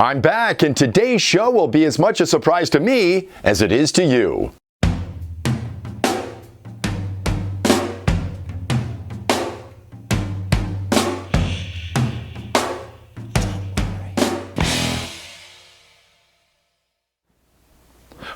I'm back, and today's show will be as much a surprise to me as it is to you.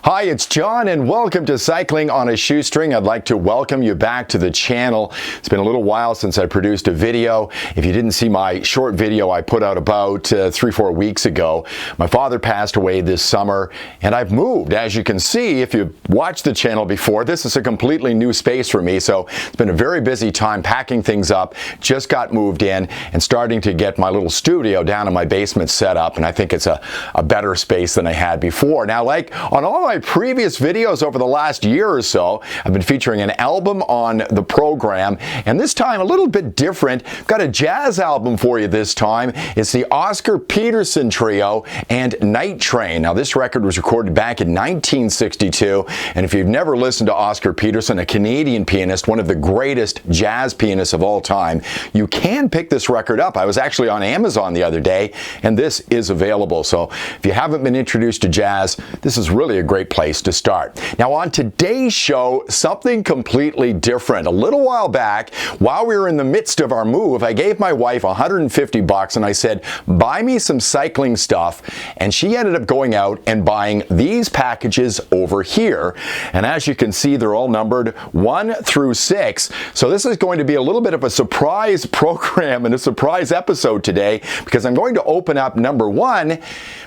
Hi, it's John, and welcome to Cycling on a Shoestring. I'd like to welcome you back to the channel. It's been a little while since I produced a video. If you didn't see my short video I put out about 3-4 weeks ago, my father passed away this summer, and I've moved. As you can see, if you've watched the channel before, this is a completely new space for me, so it's been a very busy time packing things up. Just got moved in and starting to get my little studio down in my basement set up, and I think it's a better space than I had before. Now, like on all my previous videos over the last year or so, I've been featuring an album on the program, and this time a little bit different. Got a jazz album for you this time. It's the Oscar Peterson Trio and Night Train. Now, this record was recorded back in 1962, and if you've never listened to Oscar Peterson, a Canadian pianist, one of the greatest jazz pianists of all time, you can pick this record up. I was actually on Amazon the other day, and this is available. So if you haven't been introduced to jazz, this is really a great place to start. Now, on today's show, something completely different. A little while back, while we were in the midst of our move, I gave my wife $150 and I said, buy me some cycling stuff, and she ended up going out and buying these packages over here. And as you can see, they're all numbered 1 through 6. So this is going to be a little bit of a surprise program and a surprise episode today, because I'm going to open up number 1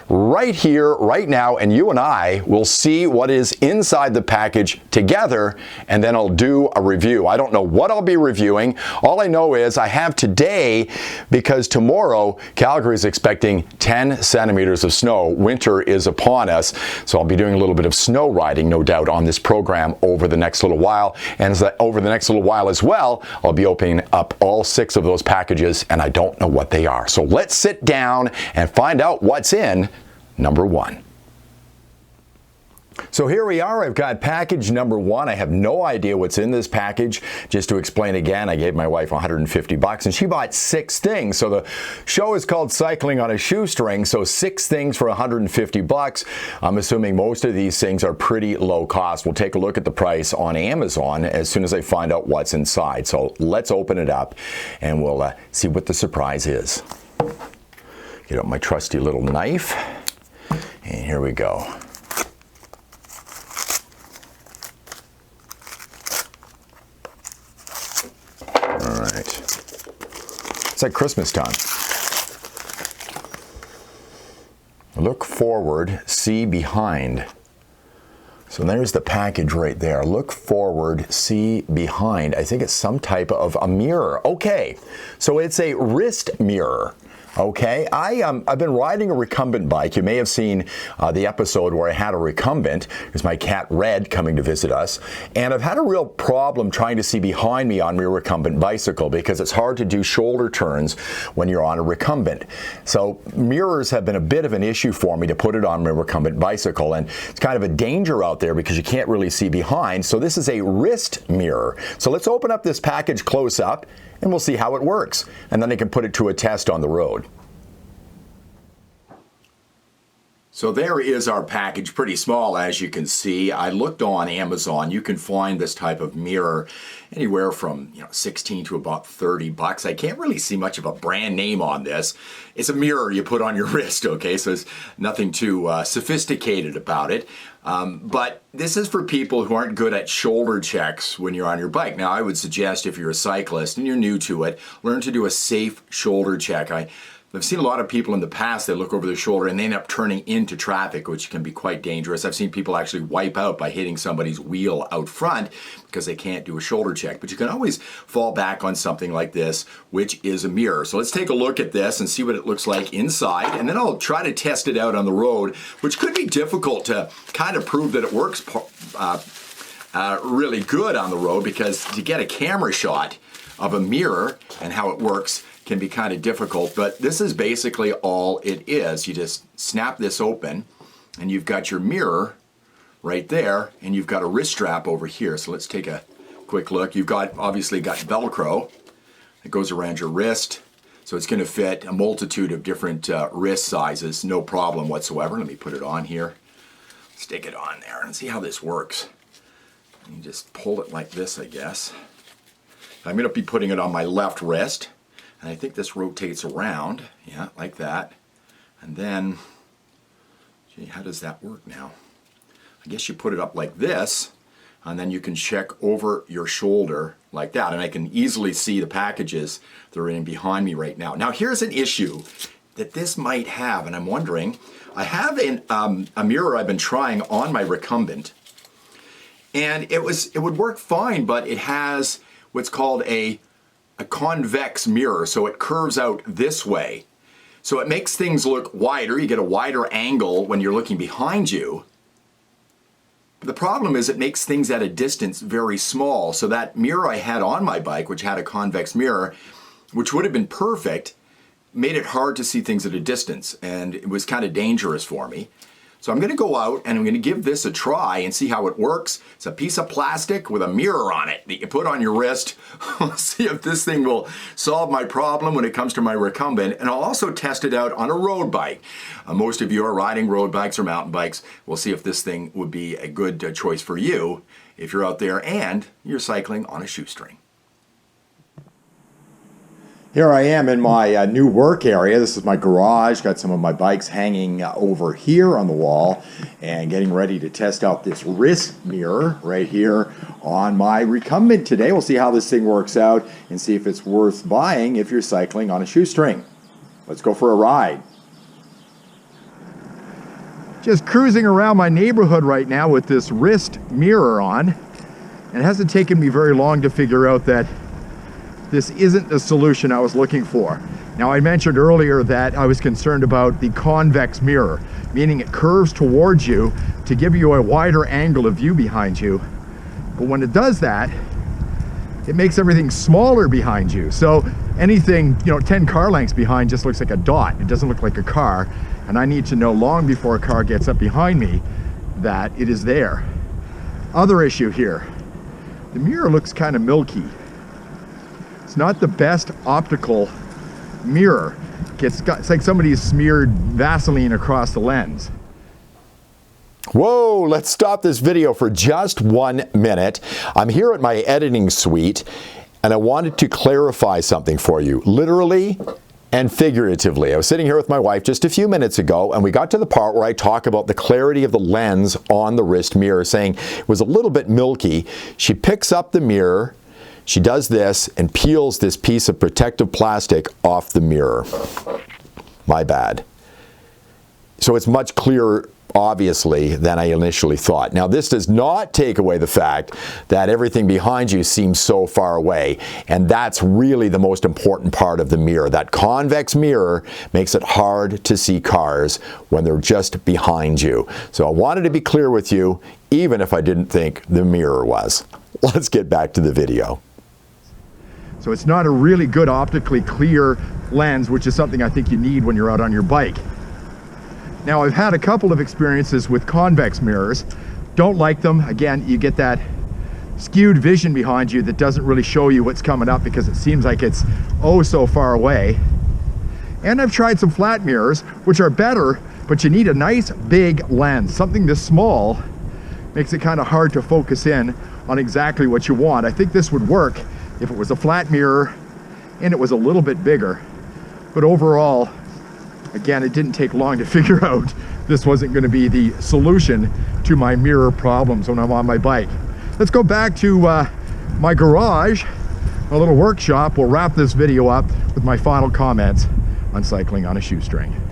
right here, right now, and you and I will see what is inside the package together, and then I'll do a review. I don't know what I'll be reviewing. All I know is I have today, because tomorrow Calgary is expecting 10 centimeters of snow. Winter is upon us, so I'll be doing a little bit of snow riding, no doubt, on this program over the next little while. And over the next little while as well, I'll be opening up all 6 of those packages, and I don't know what they are. So let's sit down and find out what's in number 1. So here we are. I've got package number 1. I have no idea what's in this package. Just to explain again, I gave my wife $150 and she bought 6 things. So the show is called Cycling on a Shoestring, so 6 things for $150. I'm assuming most of these things are pretty low cost. We'll take a look at the price on Amazon as soon as I find out what's inside. So let's open it up and we'll see what the surprise is. Get out my trusty little knife, and here we go. All right. It's like Christmas time. Look forward, see behind. So there's the package right there. Look forward, see behind. I think it's some type of a mirror. Okay, so it's a wrist mirror. Okay, I've been riding a recumbent bike. You may have seen the episode where I had a recumbent. There's my cat Red coming to visit us. And I've had a real problem trying to see behind me on my recumbent bicycle, because it's hard to do shoulder turns when you're on a recumbent. So mirrors have been a bit of an issue for me to put it on my recumbent bicycle. And it's kind of a danger out there because you can't really see behind. So this is a wrist mirror. So let's open up this package close up, and we'll see how it works. And then I can put it to a test on the road. So there is our package, pretty small as you can see. I looked on Amazon. You can find this type of mirror anywhere from 16 to about $30. I can't really see much of a brand name on this. It's a mirror you put on your wrist, okay? So there's nothing too sophisticated about it. But this is for people who aren't good at shoulder checks when you're on your bike. Now, I would suggest if you're a cyclist and you're new to it, learn to do a safe shoulder check. I've seen a lot of people in the past that look over their shoulder and they end up turning into traffic, which can be quite dangerous. I've seen people actually wipe out by hitting somebody's wheel out front because they can't do a shoulder check. But you can always fall back on something like this, which is a mirror. So let's take a look at this and see what it looks like inside, and then I'll try to test it out on the road, which could be difficult to kind of prove that it works really good on the road, because to get a camera shot of a mirror and how it works can be kind of difficult. But this is basically all it is. You just snap this open and you've got your mirror right there, and you've got a wrist strap over here. So let's take a quick look. You've got obviously got Velcro that goes around your wrist. So it's going to fit a multitude of different wrist sizes, no problem whatsoever. Let me put it on here. Stick it on there and see how this works. You just pull it like this, I guess. I'm going to be putting it on my left wrist. And I think this rotates around. Yeah, like that. And then, gee, how does that work now? I guess you put it up like this. And then you can check over your shoulder like that. And I can easily see the packages that are in behind me right now. Now here's an issue that this might have, and I'm wondering, I have a mirror I've been trying on my recumbent, and it would work fine, but it has what's called a convex mirror, so it curves out this way. So it makes things look wider. You get a wider angle when you're looking behind you. The problem is it makes things at a distance very small. So that mirror I had on my bike, which had a convex mirror, which would have been perfect, made it hard to see things at a distance, and it was kind of dangerous for me. So I'm going to go out and I'm going to give this a try and see how it works. It's a piece of plastic with a mirror on it that you put on your wrist. I'll see if this thing will solve my problem when it comes to my recumbent, and I'll also test it out on a road bike. Most of you are riding road bikes or mountain bikes. We'll see if this thing would be a good choice for you if you're out there and you're cycling on a shoestring. Here I am in my new work area. This is my garage. Got some of my bikes hanging over here on the wall and getting ready to test out this wrist mirror right here on my recumbent today. We'll see how this thing works out and see if it's worth buying if you're cycling on a shoestring. Let's go for a ride. Just cruising around my neighborhood right now with this wrist mirror on. And it hasn't taken me very long to figure out that this isn't the solution I was looking for. Now, I mentioned earlier that I was concerned about the convex mirror, meaning it curves towards you to give you a wider angle of view behind you. But when it does that, it makes everything smaller behind you. So anything, 10 car lengths behind just looks like a dot. It doesn't look like a car. And I need to know long before a car gets up behind me that it is there. Other issue here, the mirror looks kind of milky. It's not the best optical mirror. It's like somebody's smeared Vaseline across the lens. Whoa, let's stop this video for just 1 minute. I'm here at my editing suite, and I wanted to clarify something for you, literally and figuratively. I was sitting here with my wife just a few minutes ago, and we got to the part where I talk about the clarity of the lens on the wrist mirror, saying it was a little bit milky. She picks up the mirror, she does this and peels this piece of protective plastic off the mirror. My bad. So it's much clearer, obviously, than I initially thought. Now, this does not take away the fact that everything behind you seems so far away, and that's really the most important part of the mirror. That convex mirror makes it hard to see cars when they're just behind you. So I wanted to be clear with you, even if I didn't think the mirror was. Let's get back to the video. So it's not a really good optically clear lens, which is something I think you need when you're out on your bike. Now, I've had a couple of experiences with convex mirrors. Don't like them. Again, you get that skewed vision behind you that doesn't really show you what's coming up because it seems like it's oh so far away. And I've tried some flat mirrors, which are better, but you need a nice big lens. Something this small makes it kind of hard to focus in on exactly what you want. I think this would work if it was a flat mirror and it was a little bit bigger. But overall, again, it didn't take long to figure out this wasn't going to be the solution to my mirror problems when I'm on my bike. Let's go back to my garage, my little workshop. We'll wrap this video up with my final comments on cycling on a shoestring.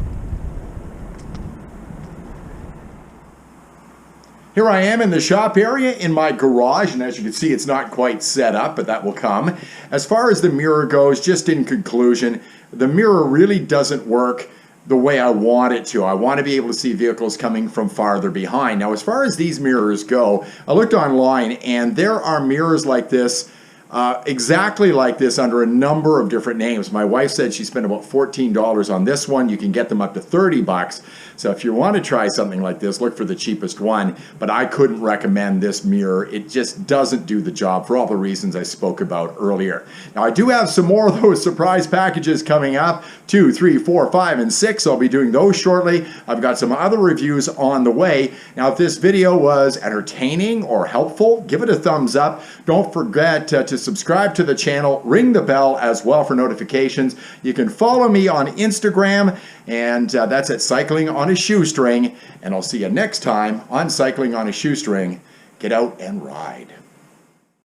Here I am in the shop area in my garage, and as you can see, it's not quite set up, but that will come. As far as the mirror goes, just in conclusion, the mirror really doesn't work the way I want it to. I want to be able to see vehicles coming from farther behind. Now, as far as these mirrors go, I looked online, and there are mirrors like this exactly like this under a number of different names. My wife said she spent about $14 on this one. You can get them up to 30 bucks. So if you want to try something like this, look for the cheapest one. But I couldn't recommend this mirror. It just doesn't do the job for all the reasons I spoke about earlier. Now I do have some more of those surprise packages coming up. 2, 3, 4, 5, and 6. I'll be doing those shortly. I've got some other reviews on the way. Now if this video was entertaining or helpful, give it a thumbs up. Don't forget to subscribe to the channel. Ring the bell as well for notifications. You can follow me on Instagram, and that's at Cycling on a Shoestring. And I'll see you next time on Cycling on a Shoestring. Get out and ride.